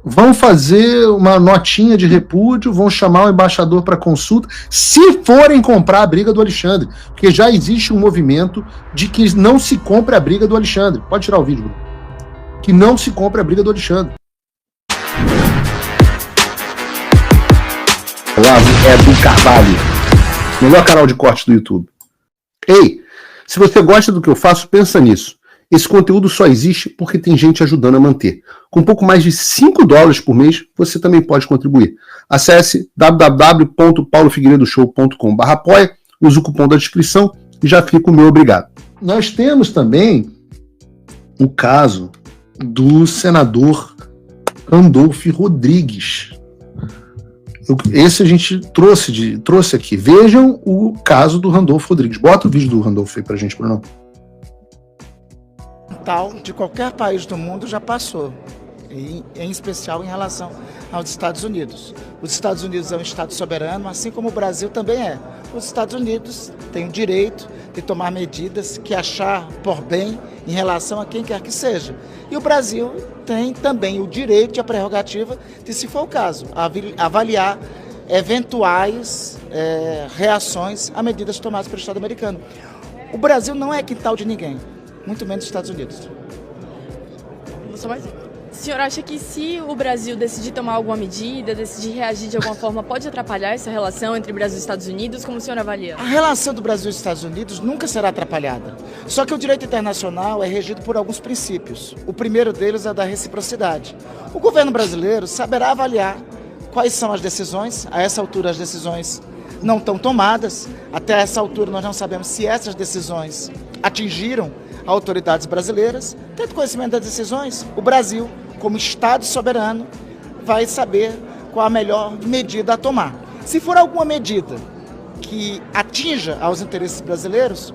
vão fazer uma notinha de repúdio, vão chamar o embaixador para consulta, se forem comprar a briga do Alexandre, porque já existe um movimento de que não se compre a briga do Alexandre. Pode tirar o vídeo, Bruno. Que não se compre a briga do Alexandre. Olavo Edu Carvalho, melhor canal de corte do YouTube. Ei, se você gosta do que eu faço, pensa nisso. Esse conteúdo só existe porque tem gente ajudando a manter. Com pouco mais de $5 por mês, você também pode contribuir. Acesse www.paulofigueiredoshow.com/apoia, use o cupom da descrição e já fica o meu obrigado. Nós temos também o caso do senador Randolph Rodrigues. Esse a gente trouxe aqui. Vejam o caso do Randolph Rodrigues. Bota o vídeo do Randolph aí pra gente, Bruno. De qualquer país do mundo já passou, e em especial em relação aos Estados Unidos. Os Estados Unidos é um Estado soberano, assim como o Brasil também é. Os Estados Unidos têm o direito de tomar medidas que achar por bem em relação a quem quer que seja. E o Brasil tem também o direito e a prerrogativa de, se for o caso, avaliar eventuais reações a medidas tomadas pelo Estado americano. O Brasil não é quintal de ninguém, muito menos os Estados Unidos. O senhor acha que se o Brasil decidir tomar alguma medida, decidir reagir de alguma forma, pode atrapalhar essa relação entre Brasil e Estados Unidos? Como o senhor avalia? A relação do Brasil e dos Estados Unidos nunca será atrapalhada. Só que o direito internacional é regido por alguns princípios. O primeiro deles é da reciprocidade. O governo brasileiro saberá avaliar quais são as decisões. A essa altura as decisões não estão tomadas. Até essa altura nós não sabemos se essas decisões atingiram autoridades brasileiras. Tendo conhecimento das decisões, o Brasil, como Estado soberano, vai saber qual a melhor medida a tomar. Se for alguma medida que atinja aos interesses brasileiros...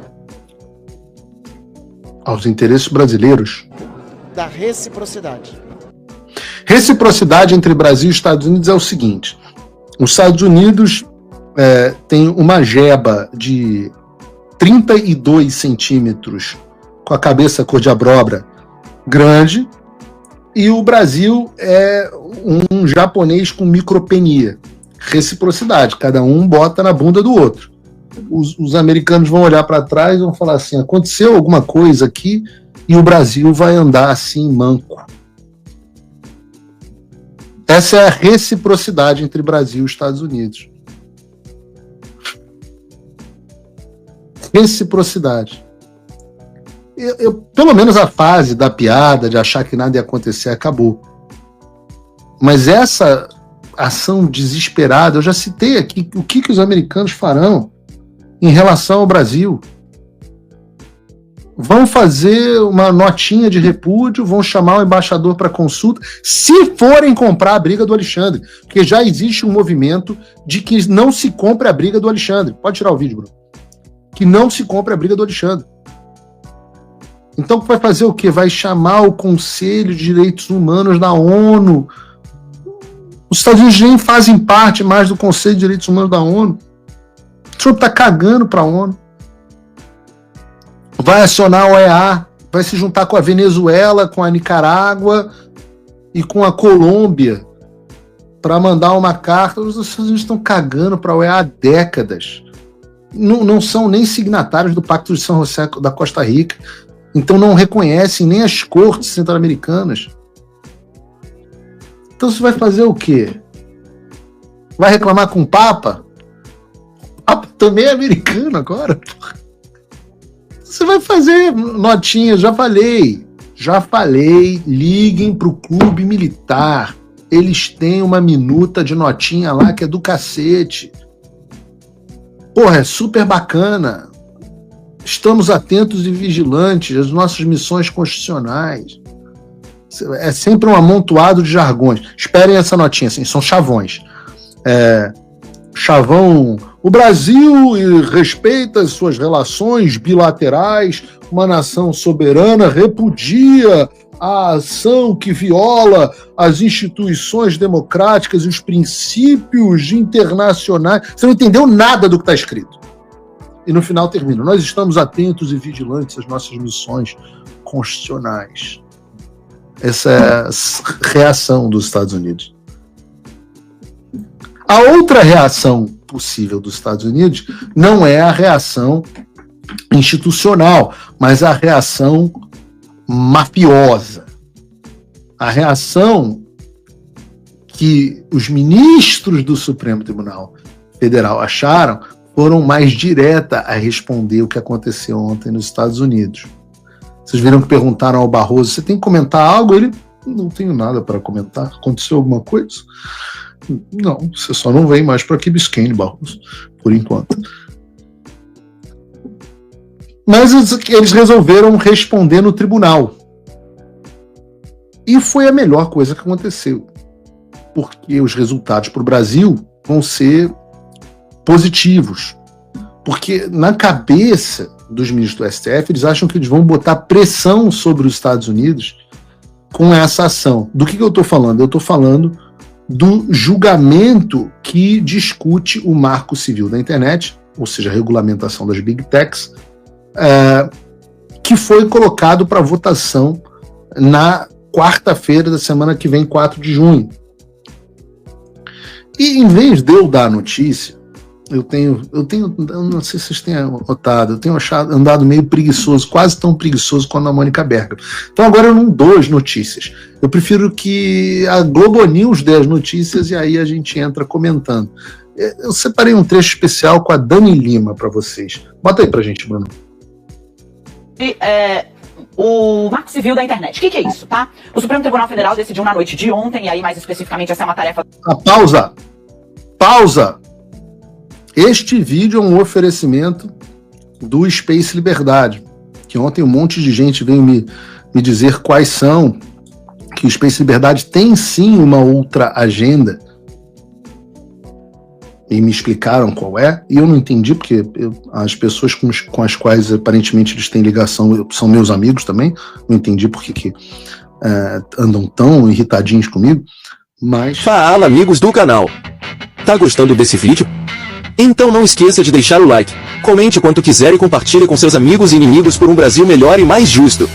Aos interesses brasileiros? Da reciprocidade. Reciprocidade entre Brasil e Estados Unidos é o seguinte. Os Estados Unidos tem uma jeba de 32 centímetros com a cabeça cor de abóbora grande, e o Brasil é um japonês com micropenia. Reciprocidade, cada um bota na bunda do outro. Os americanos vão olhar para trás e vão falar assim, aconteceu alguma coisa aqui, e o Brasil vai andar assim manco. Essa é a reciprocidade entre Brasil e Estados Unidos. Reciprocidade. Pelo menos a fase da piada, de achar que nada ia acontecer, acabou. Mas essa ação desesperada, eu já citei aqui o que os americanos farão em relação ao Brasil. Vão fazer uma notinha de repúdio, vão chamar o embaixador para consulta, se forem comprar a briga do Alexandre, porque já existe um movimento de que não se compre a briga do Alexandre. Pode tirar o vídeo, Bruno. Que não se compre a briga do Alexandre. Então vai fazer o quê? Vai chamar o Conselho de Direitos Humanos da ONU. Os Estados Unidos nem fazem parte mais do Conselho de Direitos Humanos da ONU. O Trump está cagando para a ONU. Vai acionar a OEA, vai se juntar com a Venezuela, com a Nicarágua e com a Colômbia para mandar uma carta. Os Estados Unidos estão cagando para a OEA há décadas. Não são nem signatários do Pacto de São José da Costa Rica. Então não reconhecem nem as cortes centro-americanas. Então você vai fazer o quê? Vai reclamar com o Papa? O Papa também é americano agora. Você vai fazer notinhas, já falei, liguem pro clube militar. Eles têm uma minuta de notinha lá que é do cacete. Porra, é super bacana. Estamos atentos e vigilantes às nossas missões constitucionais. É sempre um amontoado de jargões. Esperem essa notinha, assim, são chavões. Chavão, o Brasil respeita as suas relações bilaterais, uma nação soberana repudia a ação que viola as instituições democráticas e os princípios internacionais. Você não entendeu nada do que está escrito. E no final termina, nós estamos atentos e vigilantes às nossas missões constitucionais. essa reação dos Estados Unidos. A outra reação possível dos Estados Unidos não é a reação institucional, mas a reação mafiosa. A reação que os ministros do Supremo Tribunal Federal acharam foram mais direta a responder o que aconteceu ontem nos Estados Unidos. Vocês viram que perguntaram ao Barroso, você tem que comentar algo? Ele, não tenho nada para comentar. Aconteceu alguma coisa? Não, você só não vem mais para Key Biscayne, Barroso, por enquanto. Mas eles resolveram responder no tribunal. E foi a melhor coisa que aconteceu. Porque os resultados para o Brasil vão ser positivos. Porque na cabeça dos ministros do STF, eles acham que eles vão botar pressão sobre os Estados Unidos com essa ação. Do que eu estou falando? Eu estou falando do julgamento que discute o marco civil da internet, ou seja, a regulamentação das Big Techs, que foi colocado para votação na quarta-feira da semana que vem, 4 de junho. E em vez de eu dar a notícia, eu não sei se vocês têm notado, eu tenho andado meio preguiçoso, quase tão preguiçoso quanto a Mônica Berger. Então agora eu não dou as notícias. Eu prefiro que a Globo News dê as notícias e aí a gente entra comentando. Eu separei um trecho especial com a Dani Lima para vocês. Bota aí pra gente, Bruno. O Marco Civil da Internet. O que é isso, tá? O Supremo Tribunal Federal decidiu na noite de ontem, e aí mais especificamente essa é uma tarefa... Pausa! Este vídeo é um oferecimento do Space Liberdade, que ontem um monte de gente veio me dizer quais são, que o Space Liberdade tem sim uma outra agenda, e me explicaram qual é, e eu não entendi, porque as pessoas com as quais aparentemente eles têm ligação são meus amigos também, não entendi por que andam tão irritadinhos comigo, mas... Fala, amigos do canal! Tá gostando desse vídeo? Então não esqueça de deixar o like, comente quanto quiser e compartilhe com seus amigos e inimigos por um Brasil melhor e mais justo.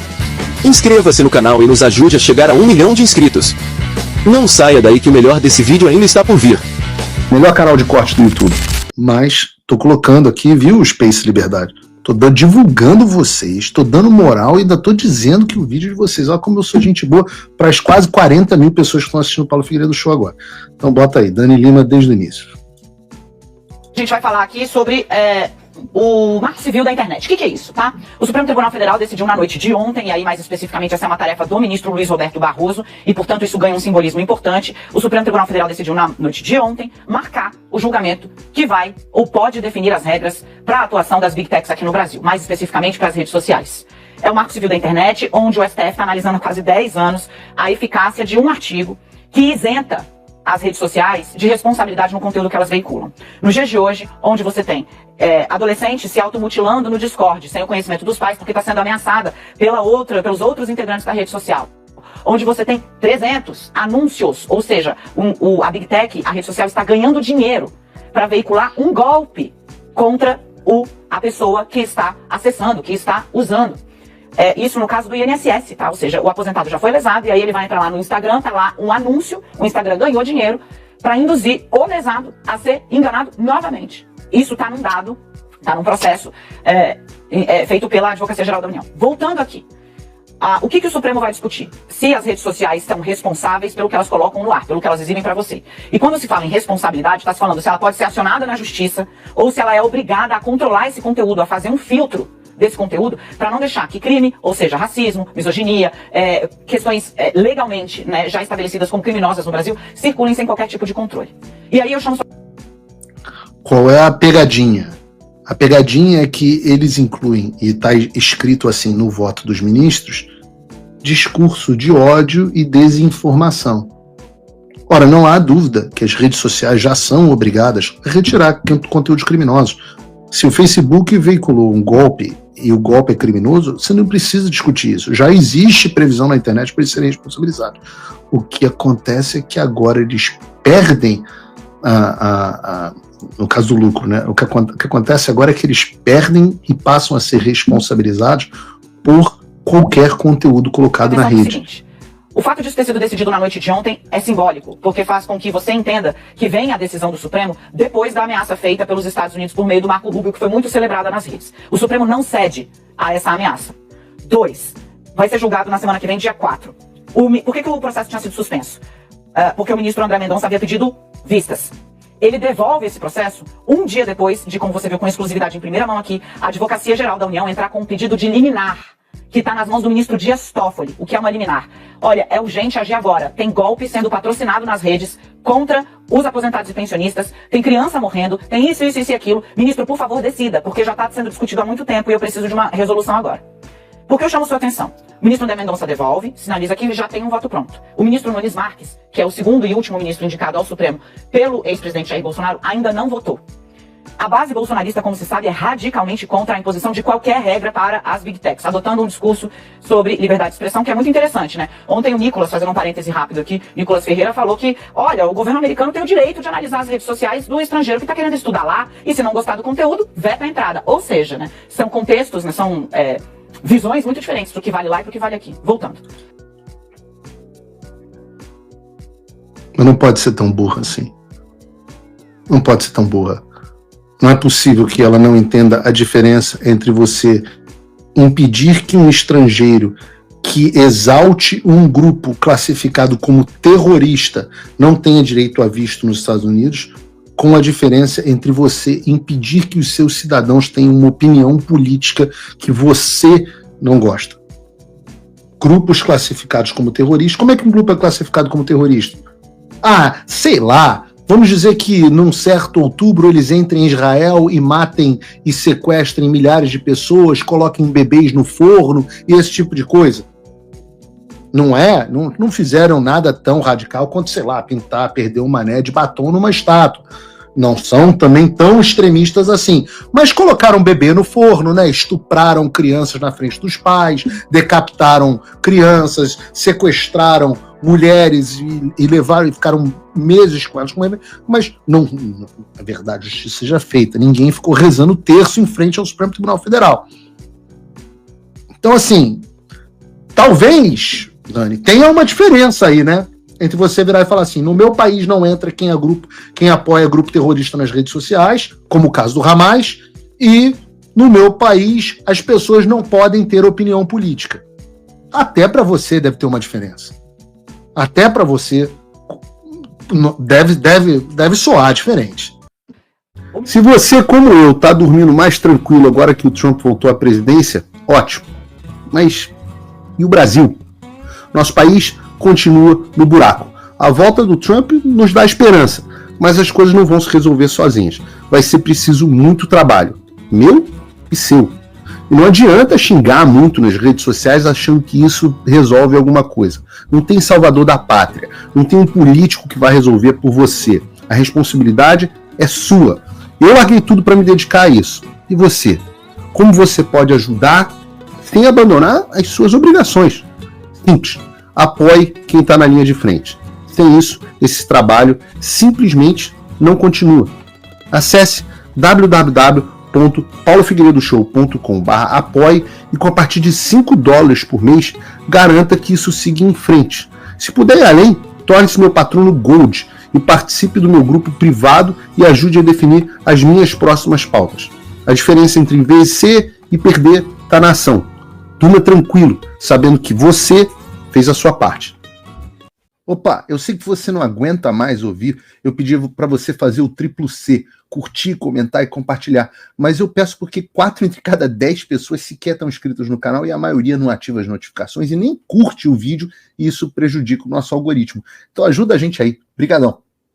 Inscreva-se no canal e nos ajude a chegar a 1 milhão de inscritos. Não saia daí que o melhor desse vídeo ainda está por vir. Melhor canal de corte do YouTube. Mas tô colocando aqui, viu, Space Liberdade? Tô divulgando vocês, tô dando moral e ainda tô dizendo que o vídeo de vocês, olha como eu sou gente boa para as quase 40 mil pessoas que estão assistindo o Paulo Figueiredo Show agora. Então bota aí, Dani Lima desde o início. A gente vai falar aqui sobre o Marco Civil da Internet. O que é isso, tá? O Supremo Tribunal Federal decidiu na noite de ontem, e aí mais especificamente essa é uma tarefa do ministro Luiz Roberto Barroso, e portanto isso ganha um simbolismo importante. O Supremo Tribunal Federal decidiu na noite de ontem marcar o julgamento que vai ou pode definir as regras para a atuação das Big Techs aqui no Brasil, mais especificamente para as redes sociais. É o Marco Civil da Internet, onde o STF está analisando há quase 10 anos a eficácia de um artigo que isenta as redes sociais de responsabilidade no conteúdo que elas veiculam. Nos dias de hoje, onde você tem adolescentes se automutilando no Discord, sem o conhecimento dos pais, porque está sendo ameaçada pelos outros integrantes da rede social. Onde você tem 300 anúncios, ou seja, a Big Tech, a rede social está ganhando dinheiro para veicular um golpe contra a pessoa que está acessando, que está usando. Isso no caso do INSS, tá? Ou seja, o aposentado já foi lesado e aí ele vai entrar lá no Instagram, tá lá um anúncio, o Instagram ganhou dinheiro para induzir o lesado a ser enganado novamente. Isso tá num dado, tá num processo feito pela Advocacia Geral da União. Voltando aqui, o que o Supremo vai discutir? Se as redes sociais são responsáveis pelo que elas colocam no ar, pelo que elas exibem para você. E quando se fala em responsabilidade, está se falando se ela pode ser acionada na justiça ou se ela é obrigada a controlar esse conteúdo, a fazer um filtro desse conteúdo, para não deixar que crime, ou seja, racismo, misoginia, questões legalmente já estabelecidas como criminosas no Brasil, circulem sem qualquer tipo de controle. E aí eu chamo... Qual é a pegadinha? A pegadinha é que eles incluem, e está escrito assim no voto dos ministros, discurso de ódio e desinformação. Ora, não há dúvida que as redes sociais já são obrigadas a retirar conteúdos criminosos. Se o Facebook veiculou um golpe e o golpe é criminoso, você não precisa discutir isso. Já existe previsão na internet para eles serem responsabilizados. O que acontece é que agora eles perdem no caso do lucro, né? O que acontece agora é que eles perdem e passam a ser responsabilizados por qualquer conteúdo colocado na rede. Seguinte, O fato disso ter sido decidido na noite de ontem é simbólico, porque faz com que você entenda que vem a decisão do Supremo depois da ameaça feita pelos Estados Unidos por meio do Marco Rubio, que foi muito celebrada nas redes. O Supremo não cede a essa ameaça. 2. Vai ser julgado na semana que vem, dia 4. Por que o processo tinha sido suspenso? Porque o ministro André Mendonça havia pedido vistas. Ele devolve esse processo um dia depois de, como você viu com exclusividade em primeira mão aqui, a Advocacia Geral da União entrar com um pedido de liminar, que está nas mãos do ministro Dias Toffoli. O que é uma liminar? Olha, é urgente agir agora. Tem golpe sendo patrocinado nas redes contra os aposentados e pensionistas, tem criança morrendo, tem isso e aquilo. Ministro, por favor, decida, porque já está sendo discutido há muito tempo e eu preciso de uma resolução agora. Por que eu chamo sua atenção? O ministro André Mendonça devolve, sinaliza que já tem um voto pronto. O ministro Nunes Marques, que é o segundo e último ministro indicado ao Supremo pelo ex-presidente Jair Bolsonaro, ainda não votou. A base bolsonarista, como se sabe, é radicalmente contra a imposição de qualquer regra para as big techs, adotando um discurso sobre liberdade de expressão que é muito interessante, né? Ontem o Nicolas, fazendo um parêntese rápido aqui, Nicolas Ferreira falou que, olha, o governo americano tem o direito de analisar as redes sociais do estrangeiro que está querendo estudar lá, e se não gostar do conteúdo, veta a entrada. Ou seja, né, são contextos, né, são visões muito diferentes do que vale lá e do que vale aqui. Voltando. Mas não pode ser tão burra assim. Não pode ser tão burra. Não é possível que ela não entenda a diferença entre você impedir que um estrangeiro que exalte um grupo classificado como terrorista não tenha direito a visto nos Estados Unidos, com a diferença entre você impedir que os seus cidadãos tenham uma opinião política que você não gosta. Grupos classificados como terroristas. Como é que um grupo é classificado como terrorista? Ah, sei lá. Vamos dizer que num certo outubro eles entrem em Israel e matem e sequestrem milhares de pessoas, coloquem bebês no forno e esse tipo de coisa. Não fizeram nada tão radical quanto, sei lá, pintar, perder um mané de batom numa estátua. Não são também tão extremistas assim. Mas colocaram bebê no forno, né? Estupraram crianças na frente dos pais, decapitaram crianças, sequestraram mulheres e levaram e ficaram meses com elas, mas não, na verdade, a justiça seja feita. Ninguém ficou rezando o terço em frente ao Supremo Tribunal Federal. Então, assim, talvez, Dani, tenha uma diferença aí, né? Entre você virar e falar assim, no meu país não entra quem apoia grupo terrorista nas redes sociais, como o caso do Hamas, e no meu país as pessoas não podem ter opinião política. Até para você deve ter uma diferença. Até para você deve soar diferente. Se você, como eu, tá dormindo mais tranquilo agora que o Trump voltou à presidência, ótimo. Mas e o Brasil? Nosso país continua no buraco. A volta do Trump nos dá esperança, mas as coisas não vão se resolver sozinhas. Vai ser preciso muito trabalho, meu e seu. E não adianta xingar muito nas redes sociais achando que isso resolve alguma coisa. Não tem salvador da pátria. Não tem um político que vai resolver por você. A responsabilidade é sua. Eu larguei tudo para me dedicar a isso. E você? Como você pode ajudar sem abandonar as suas obrigações? Simples. Apoie quem está na linha de frente. Sem isso, esse trabalho simplesmente não continua. Acesse www.paulofigueiredoshow.com/apoie e com a partir de $5 por mês, garanta que isso siga em frente. Se puder ir além, torne-se meu patrono Gold e participe do meu grupo privado e ajude a definir as minhas próximas pautas. A diferença entre vencer e perder está na ação. Durma tranquilo, sabendo que você fez a sua parte. Opa, eu sei que você não aguenta mais ouvir, eu pedi para você fazer o triplo C, curtir, comentar e compartilhar, mas eu peço porque 4 entre cada 10 pessoas sequer estão inscritas no canal e a maioria não ativa as notificações e nem curte o vídeo e isso prejudica o nosso algoritmo. Então ajuda a gente aí. Obrigadão.